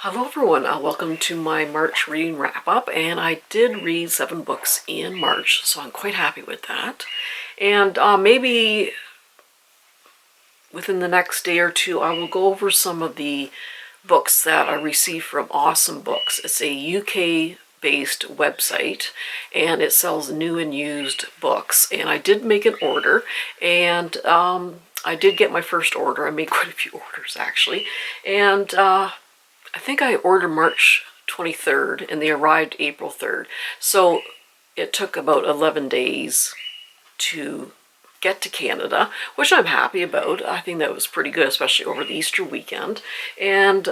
Hello everyone, welcome to my March reading wrap-up, and I did read 7 books in March, so I'm quite happy with that. And maybe within the next day or two I will go over some of the books that I received from Awesomebooks. It's a UK-based website, and it sells new and used books, and I did make an order, and I did get my first order. I made quite a few orders actually, and I think I ordered March 23rd and they arrived April 3rd. So it took about 11 days to get to Canada, which I'm happy about. I think that was pretty good, especially over the Easter weekend. And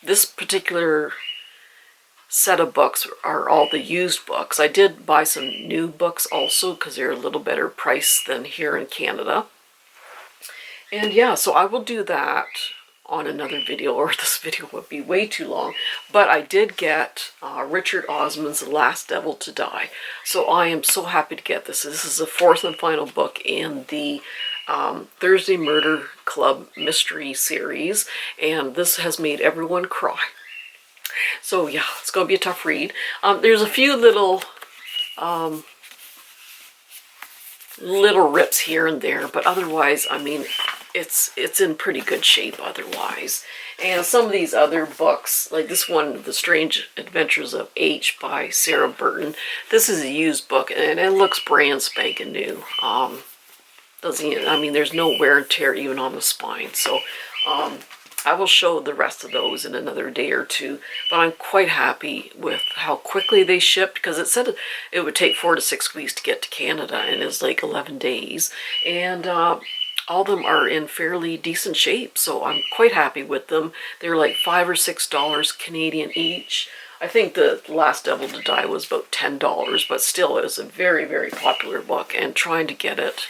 this particular set of books are all the used books. I did buy some new books also because they're a little better priced than here in Canada. And yeah, so I will do that on another video, or this video would be way too long. But I did get Richard Osman's The Last Devil to Die, so I am so happy to get this. This is the 4th and final book in the Thursday Murder Club mystery series, and this has made everyone cry. So yeah, it's going to be a tough read. There's a few little rips here and there, but otherwise, I mean, it's in pretty good shape otherwise. And some of these other books, like this one, The Strange Adventures of H by Sarah Burton, this is a used book and it looks brand spanking new. I mean, there's no wear and tear even on the spine. So I will show the rest of those in another day or two, but I'm quite happy with how quickly they shipped, because it said it would take 4 to 6 weeks to get to Canada, and it's like 11 days. And all of them are in fairly decent shape, so I'm quite happy with them. They're like $5 or $6 Canadian each. I think The Last Devil to Die was about $10, but still it was a very, very popular book, and trying to get it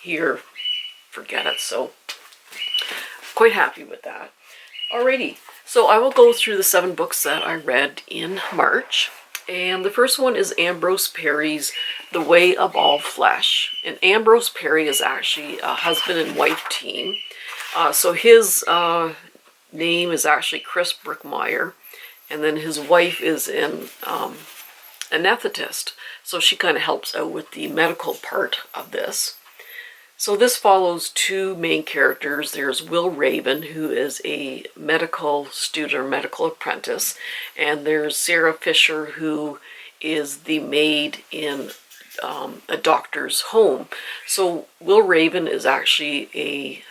here, forget it. So quite happy with that. Alrighty, so I will go through the 7 books that I read in March. And the first one is Ambrose Parry's The Way of All Flesh. And Ambrose Parry is actually a husband and wife team. So his name is actually Chris Brickmeyer. And then his wife is an anesthetist. So she kind of helps out with the medical part of this. So this follows 2 main characters. There's Will Raven, who is a medical student or medical apprentice, and there's Sarah Fisher, who is the maid in a doctor's home. So Will Raven is actually a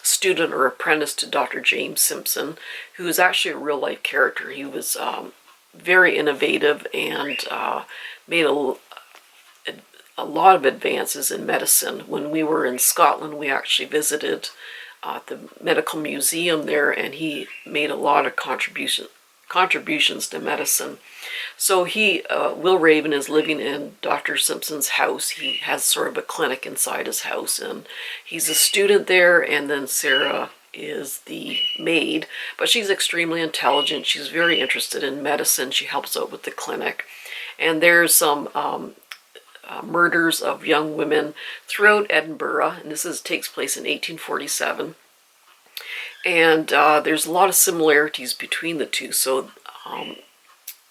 student or apprentice to Dr. James Simpson, who is actually a real-life character. He was very innovative and made a lot of advances in medicine. When we were in Scotland, we actually visited the medical museum there, and he made a lot of contributions to medicine. So Will Raven is living in Dr. Simpson's house. He has sort of a clinic inside his house, and he's a student there, and then Sarah is the maid, but she's extremely intelligent. She's very interested in medicine. She helps out with the clinic, and there's some murders of young women throughout Edinburgh, and this takes place in 1847. And there's a lot of similarities between the two, so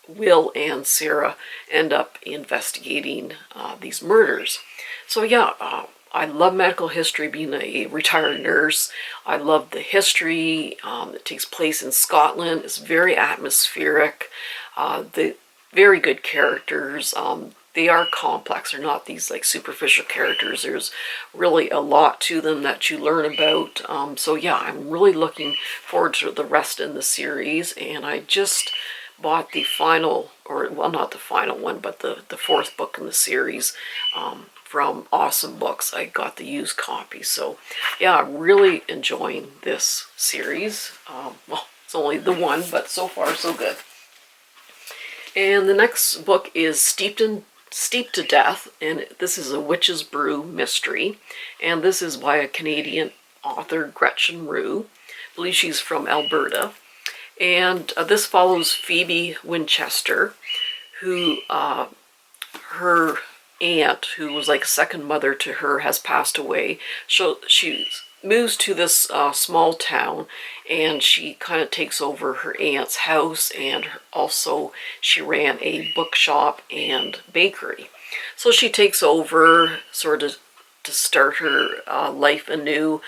Will and Sarah end up investigating these murders. So yeah, I love medical history, being a retired nurse. I love the history. It takes place in Scotland. It's very atmospheric. The very good characters. They are complex. They're not these like superficial characters. There's really a lot to them that you learn about. So yeah, I'm really looking forward to the rest in the series. And I just bought the final, or well, not the final one, but the 4th book in the series from Awesomebooks. I got the used copy. So yeah, I'm really enjoying this series. Well, it's only the one, but so far so good. And the next book is Steeped to Death, and this is a witch's brew mystery, and this is by a Canadian author, Gretchen Rue. I believe she's from Alberta, and this follows Phoebe Winchester, who her aunt, who was like a second mother to her, has passed away. So she's moves to this small town, and she kind of takes over her aunt's house, and also she ran a bookshop and bakery. So she takes over sort of to start her life anew.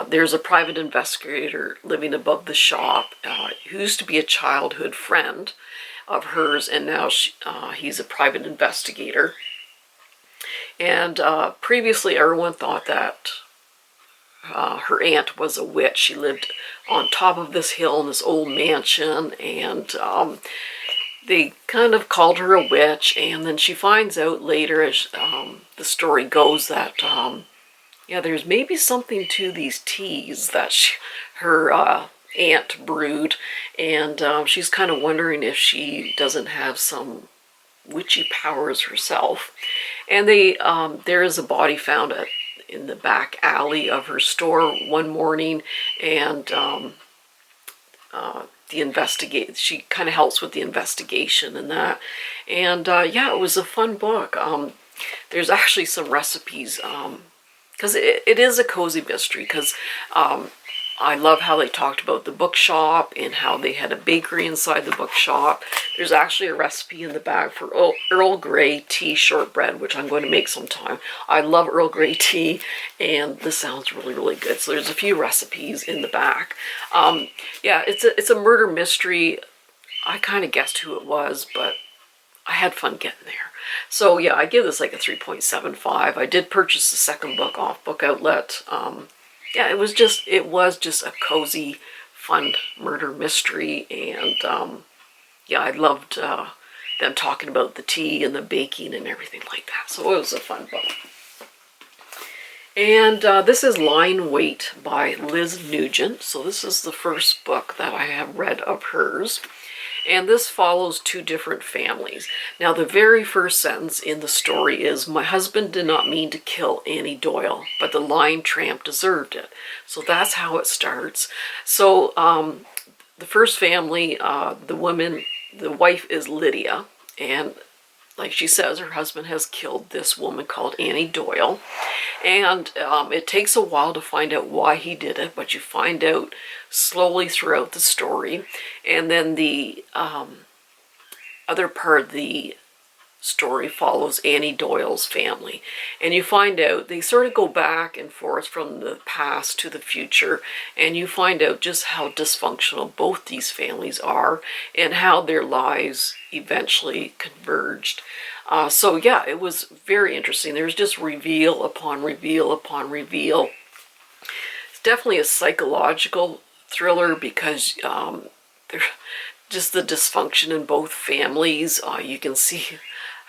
There's a private investigator living above the shop who used to be a childhood friend of hers, and now he's a private investigator. And previously everyone thought that her aunt was a witch. She lived on top of this hill in this old mansion, and they kind of called her a witch. And then she finds out later, as the story goes, that yeah, there's maybe something to these teas that her aunt brewed, and she's kind of wondering if she doesn't have some witchy powers herself. And there is a body found in the back alley of her store one morning, and she kind of helps with the investigation and that. And yeah, it was a fun book. There's actually some recipes, because it is a cozy mystery, because I love how they talked about the bookshop and how they had a bakery inside the bookshop. There's actually a recipe in the bag for Earl Grey tea shortbread, which I'm going to make sometime. I love Earl Grey tea, and this sounds really, really good. So there's a few recipes in the back. Yeah, it's a murder mystery. I kind of guessed who it was, but I had fun getting there. So yeah, I give this like a 3.75. I did purchase the second book off Book Outlet. Yeah, it was just a cozy, fun murder mystery, and yeah, I loved them talking about the tea and the baking and everything like that. So it was a fun book. And this is Lying Wait by Liz Nugent. So this is the first book that I have read of hers. And this follows two different families. Now, the very first sentence in the story is, "My husband did not mean to kill Annie Doyle, but the lying tramp deserved it." So that's how it starts. So the first family, the wife is Lydia, and like she says, her husband has killed this woman called Annie Doyle. And it takes a while to find out why he did it, but you find out slowly throughout the story. And then the other part of the story follows Annie Doyle's family. And you find out they sort of go back and forth from the past to the future, and you find out just how dysfunctional both these families are and how their lives eventually converged. So yeah, it was very interesting. There's just reveal upon reveal upon reveal. It's definitely a psychological thriller, because there's just the dysfunction in both families. You can see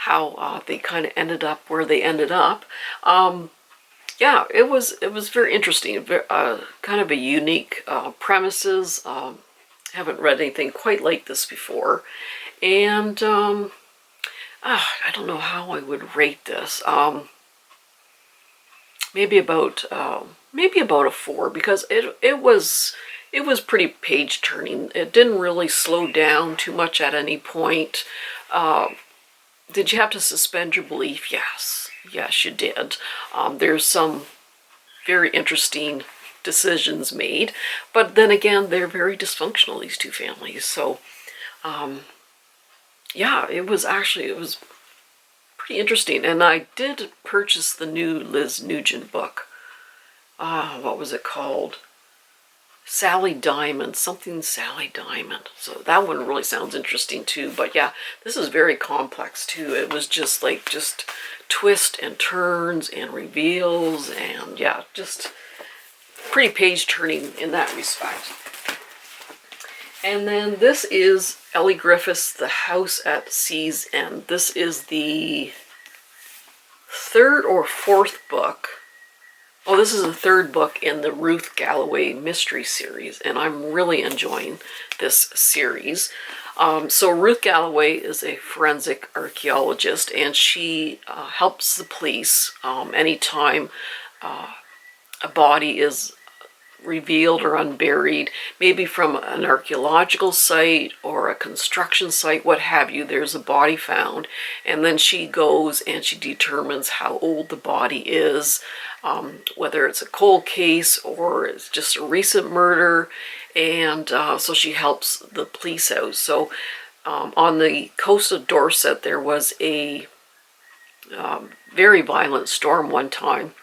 how they kind of ended up where they ended up. Yeah, it was very interesting. Kind of a unique premises. Haven't read anything quite like this before, and I don't know how I would rate this. Maybe about a 4, because it was pretty page turning. It didn't really slow down too much at any point. Did you have to suspend your belief? Yes, you did. There's some very interesting decisions made, but then again, they're very dysfunctional, these two families. So yeah, it was pretty interesting. And I did purchase the new Liz Nugent book. What was it called? Sally Diamond, something Sally Diamond. So that one really sounds interesting too. But yeah, this is very complex too. It was just twists and turns and reveals, and yeah, just pretty page turning in that respect. And then this is Ellie Griffith's The House at Sea's End. This is the third or fourth book. Oh, this is the third book in the Ruth Galloway mystery series, and I'm really enjoying this series. So Ruth Galloway is a forensic archaeologist, and she helps the police anytime a body is revealed or unburied, maybe from an archaeological site or a construction site, what have you. There's a body found, and then she goes and she determines how old the body is, whether it's a cold case or it's just a recent murder, and so she helps the police out. So on the coast of Dorset, there was a very violent storm one time,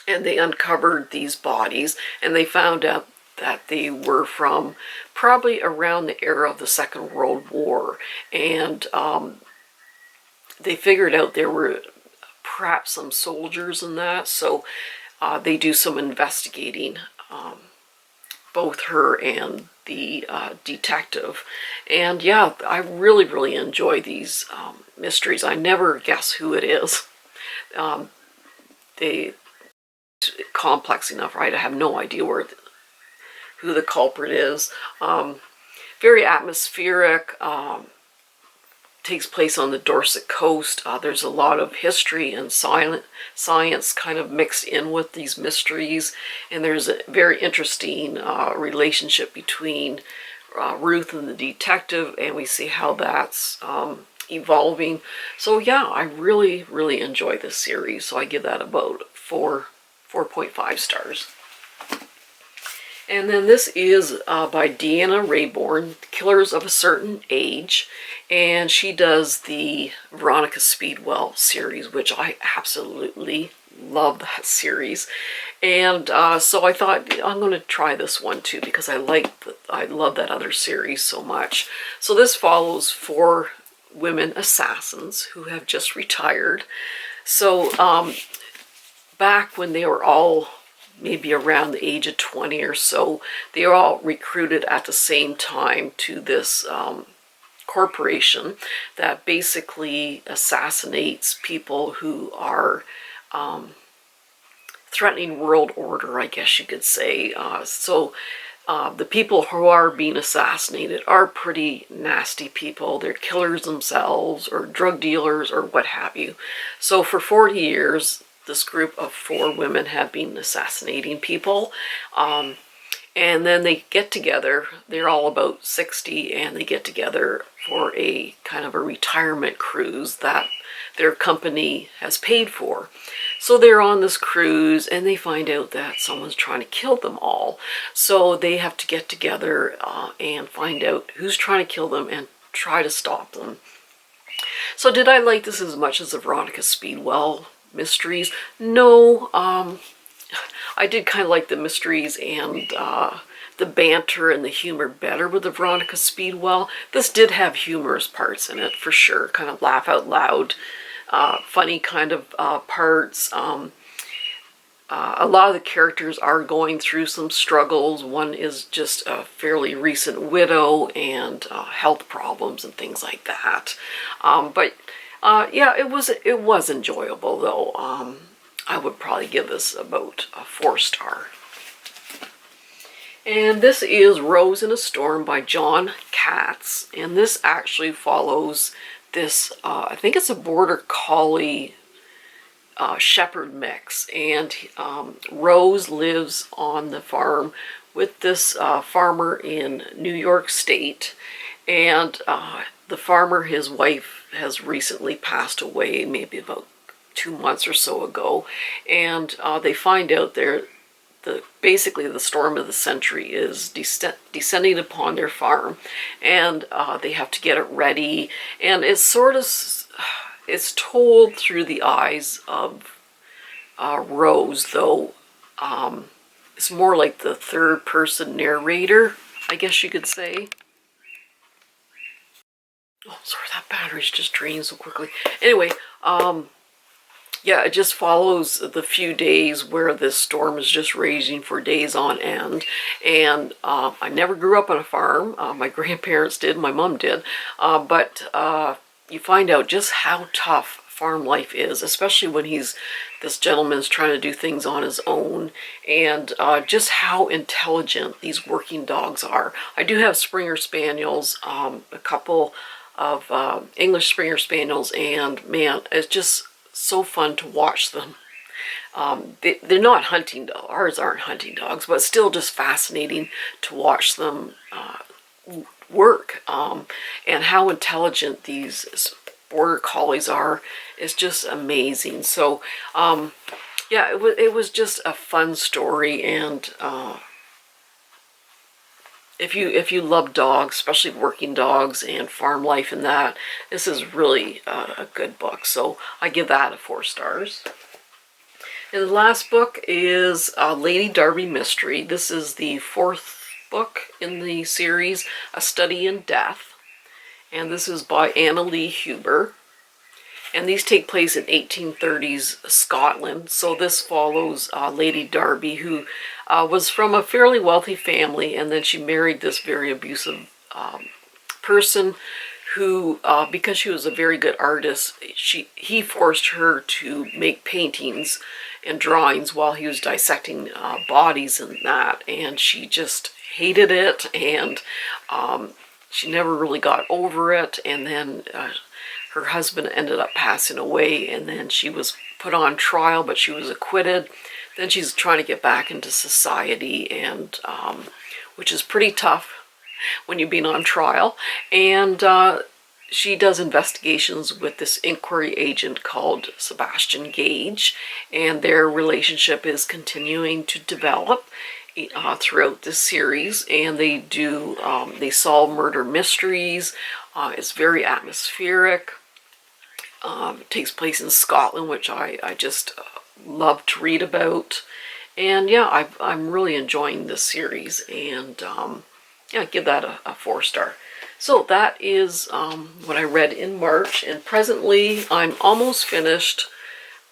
and they uncovered these bodies, and they found out that they were from probably around the era of the Second World War, and they figured out there were perhaps some soldiers in that, so they do some investigating, both her and the detective. And yeah, I really enjoy these mysteries. I never guess who it is. They complex enough, right? I have no idea who the culprit is. Very atmospheric. Takes place on the Dorset coast. There's a lot of history and science kind of mixed in with these mysteries, and there's a very interesting relationship between Ruth and the detective, and we see how that's evolving. So yeah, I really enjoy this series, so I give that about 4.5 stars. And then this is by Deanna Raybourn, Killers of a Certain Age, and she does the Veronica Speedwell series, which I absolutely love that series. And so I thought I'm going to try this one too, because I love that other series so much. So this follows 4 women assassins who have just retired. So back when they were all maybe around the age of 20 or so, they were all recruited at the same time to this corporation that basically assassinates people who are threatening world order, I guess you could say. The people who are being assassinated are pretty nasty people. They're killers themselves, or drug dealers, or what have you. So for 40 years, this group of 4 women have been assassinating people. And then they get together, they're all about 60, and they get together for a kind of a retirement cruise that their company has paid for. So they're on this cruise, and they find out that someone's trying to kill them all. So they have to get together and find out who's trying to kill them and try to stop them. So did I like this as much as the Veronica Speedwell mysteries? No. I did kind of like the mysteries and the banter and the humor better with the Veronica Speedwell. This did have humorous parts in it, for sure. Kind of laugh out loud, funny kind of parts. A lot of the characters are going through some struggles. One is just a fairly recent widow and health problems and things like that. Yeah, it was enjoyable though. I would probably give this about a 4-star. And this is Rose in a Storm by John Katz, and this actually follows this, I think it's a Border Collie Shepherd mix, and Rose lives on the farm with this farmer in New York State, and the farmer, his wife, has recently passed away, maybe about 2 months or so ago, and they find out basically the storm of the century is descending upon their farm, and they have to get it ready, and it's told through the eyes of Rose, though it's more like the third-person narrator, I guess you could say. Oh, sorry, that battery's just draining so quickly. Anyway, yeah, it just follows the few days where this storm is just raging for days on end. And I never grew up on a farm. My grandparents did, my mom did. But you find out just how tough farm life is, especially when this gentleman's trying to do things on his own, and just how intelligent these working dogs are. I do have Springer Spaniels, a couple of English Springer Spaniels, and man, it's just so fun to watch them. They're not hunting dogs, ours aren't hunting dogs, but still just fascinating to watch them work. And how intelligent these Border Collies are is just amazing. So yeah, it was just a fun story, and if you love dogs, especially working dogs and farm life and that, this is really a good book. So I give that a 4 stars. And the last book is Lady Darby Mystery. This is the 4th book in the series, A Study in Death. And this is by Anna Lee Huber. And these take place in 1830s Scotland. So this follows Lady Darby, who was from a fairly wealthy family, and then she married this very abusive person who, because she was a very good artist, he forced her to make paintings and drawings while he was dissecting bodies and that, and she just hated it, and she never really got over it, and then her husband ended up passing away, and then she was put on trial, but she was acquitted. Then she's trying to get back into society, and which is pretty tough when you've been on trial. And she does investigations with this inquiry agent called Sebastian Gage, and their relationship is continuing to develop throughout this series, and they solve murder mysteries. It's very atmospheric. It takes place in Scotland, which I just love to read about. And yeah, I'm really enjoying this series, and yeah, give that a 4 star. So that is what I read in March, and presently I'm almost finished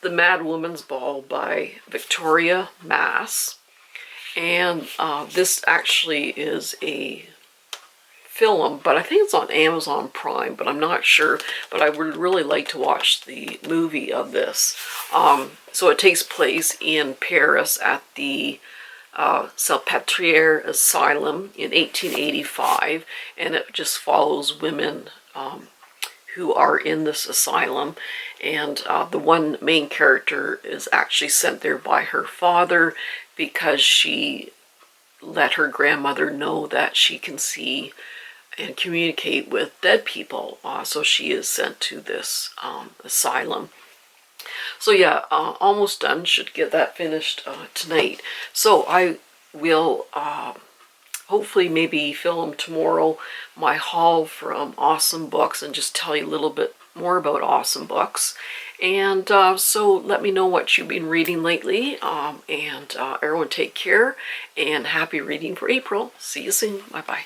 The Mad Woman's Ball by Victoria Mass. And this actually is a film, but I think it's on Amazon Prime, but I'm not sure. But I would really like to watch the movie of this. So it takes place in Paris at the Salpêtrière Asylum in 1885, and it just follows women who are in this asylum, and the one main character is actually sent there by her father because she let her grandmother know that she can see and communicate with dead people, so she is sent to this asylum. So yeah, almost done. Should get that finished tonight. So I will hopefully maybe film tomorrow my haul from Awesome Books and just tell you a little bit more about Awesome Books. And so let me know what you've been reading lately. And everyone take care, and happy reading for April. See you soon. Bye-bye.